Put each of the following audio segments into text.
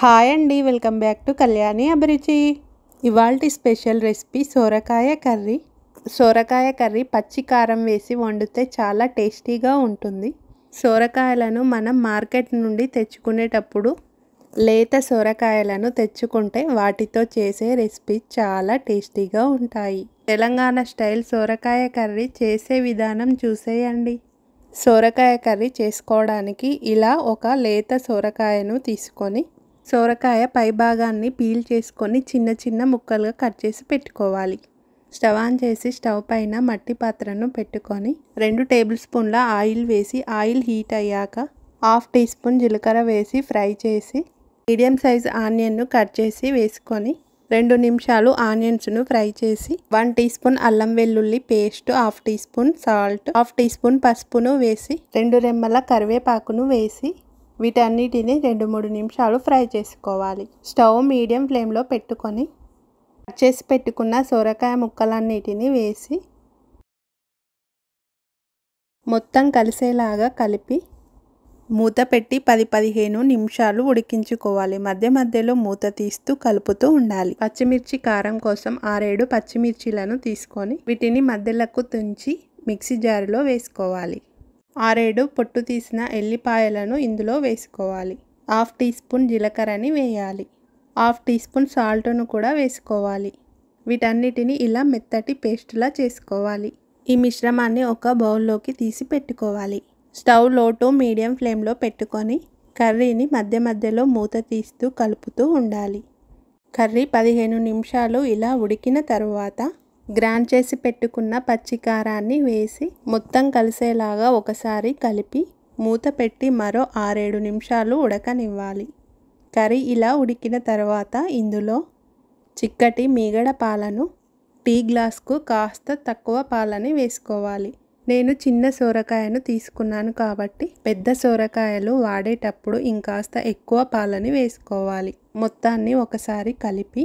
Hi అండి, welcome back to Kalyani అభిరుచి. ఇవాల్టి స్పెషల్ రెసిపీ సొరకాయ కర్రీ. సొరకాయ కర్రీ పచ్చి కారం వేసి వండితే చాలా టేస్టీగా ఉంటుంది. సొరకాయలను మనం మార్కెట్ నుండి తెచ్చుకునేటప్పుడు లేత సొరకాయలను తెచ్చుకుంటే వాటితో చేసే రెసిపీ చాలా టేస్టీగా ఉంటాయి. తెలంగాణ స్టైల్ సొరకాయ కర్రీ చేసే విధానం చూసేయండి. సొరకాయ కర్రీ చేసుకోవడానికి ఇలా ఒక లేత సొరకాయను తీసుకొని సొరకాయ పై భాగాన్ని పీల్ చేసుకొని చిన్న చిన్న ముక్కలుగా కట్ చేసి పెట్టుకోవాలి. స్టవ్ ఆన్ చేసి స్టవ్ పైన మట్టి పాత్రను పెట్టుకొని 2 టేబుల్ స్పూన్ల ఆయిల్ వేసి ఆయిల్ హీట్ అయ్యాక 1/2 టీ స్పూన్ జీలకర్ర వేసి ఫ్రై చేసి మీడియం సైజ్ ఆనియన్ను కట్ చేసి వేసుకొని 2 నిమిషాలు ఆనియన్స్ను ఫ్రై చేసి 1 టీ స్పూన్ అల్లం వెల్లుల్లి paste, 1/2 teaspoon salt, 1/2 teaspoon పసుపును వేసి 2 రెమ్మల కరివేపాకును వేసి వీటన్నిటిని 2-3 నిమిషాలు ఫ్రై చేసుకోవాలి. స్టవ్ మీడియం ఫ్లేమ్లో పెట్టుకొని కట్ చేసి పెట్టుకున్న సొరకాయ ముక్కలన్నిటిని వేసి మొత్తం కలిసేలాగా కలిపి మూత పెట్టి 10-15 నిమిషాలు ఉడికించుకోవాలి. మధ్య మధ్యలో మూత తీస్తూ కలుపుతూ ఉండాలి. పచ్చిమిర్చి కారం కోసం 6-7 పచ్చిమిర్చిలను తీసుకొని వీటిని మధ్యలకు తుంచి మిక్సీ జారులో వేసుకోవాలి. 6-7 పొట్టు తీసిన ఎల్లిపాయలను ఇందులో వేసుకోవాలి. 1/2 టీ స్పూన్ జీలకర్రని వేయాలి. 1/2 టీ స్పూన్ సాల్ట్ను కూడా వేసుకోవాలి. వీటన్నిటిని ఇలా మెత్తటి పేస్ట్లా చేసుకోవాలి. ఈ మిశ్రమాన్ని ఒక బౌల్లోకి తీసి పెట్టుకోవాలి. స్టవ్ లో టు మీడియం ఫ్లేమ్లో పెట్టుకొని కర్రీని మధ్య మధ్యలో మూత తీస్తూ కలుపుతూ ఉండాలి. కర్రీ 15 నిమిషాలు ఇలా ఉడికిన తర్వాత గ్రైండ్ చేసి పెట్టుకున్న పచ్చి కారాన్ని వేసి మొత్తం కలిసేలాగా ఒకసారి కలిపి మూత పెట్టి మరో 6-7 నిమిషాలు ఉడకనివ్వాలి. కర్రీ ఇలా ఉడికిన తర్వాత ఇందులో చిక్కటి మీగడ పాలను టీ గ్లాస్కు కాస్త తక్కువ పాలని వేసుకోవాలి. నేను చిన్న సొరకాయను తీసుకున్నాను కాబట్టి పెద్ద సొరకాయలు వాడేటప్పుడు ఇంకాస్త ఎక్కువ పాలని వేసుకోవాలి. మొత్తాన్ని ఒకసారి కలిపి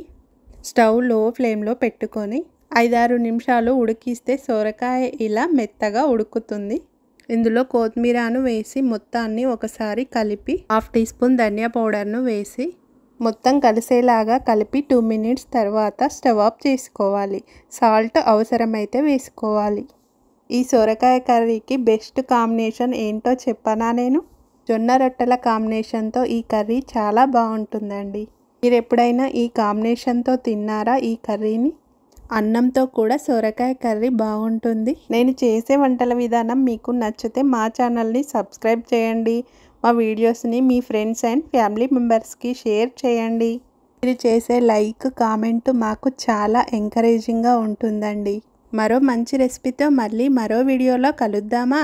స్టవ్ లో ఫ్లేమ్లో పెట్టుకొని 5-6 నిమిషాలు ఉడికిస్తే సొరకాయ ఇలా మెత్తగా ఉడుకుతుంది. ఇందులో కొత్తిమీరను వేసి మొత్తాన్ని ఒకసారి కలిపి 1/2 టీ స్పూన్ ధనియా పౌడర్ను వేసి మొత్తం కలిసేలాగా కలిపి 2 మినిట్స్ తర్వాత స్టవ్ ఆఫ్ చేసుకోవాలి. సాల్ట్ అవసరమైతే వేసుకోవాలి. ఈ సొరకాయ కర్రీకి బెస్ట్ కాంబినేషన్ ఏంటో చెప్పనా నేను? జొన్న రొట్టెల కాంబినేషన్తో ఈ కర్రీ చాలా బాగుంటుందండి. మీరు ఎప్పుడైనా ఈ కాంబినేషన్తో తిన్నారా ఈ కర్రీని? అన్నంతో కూడా సొరకాయ కర్రీ బాగుంటుంది. నేను చేసే వంటల విధానం మీకు నచ్చితే మా ఛానల్ని సబ్స్క్రైబ్ చేయండి. మా వీడియోస్ని మీ ఫ్రెండ్స్ అండ్ ఫ్యామిలీ మెంబర్స్కి షేర్ చేయండి. మీరు చేసే లైక్, కామెంట్ మాకు చాలా ఎంకరేజింగ్గా ఉంటుందండి. మరో మంచి రెసిపీతో మళ్ళీ మరో వీడియోలో కలుద్దామా?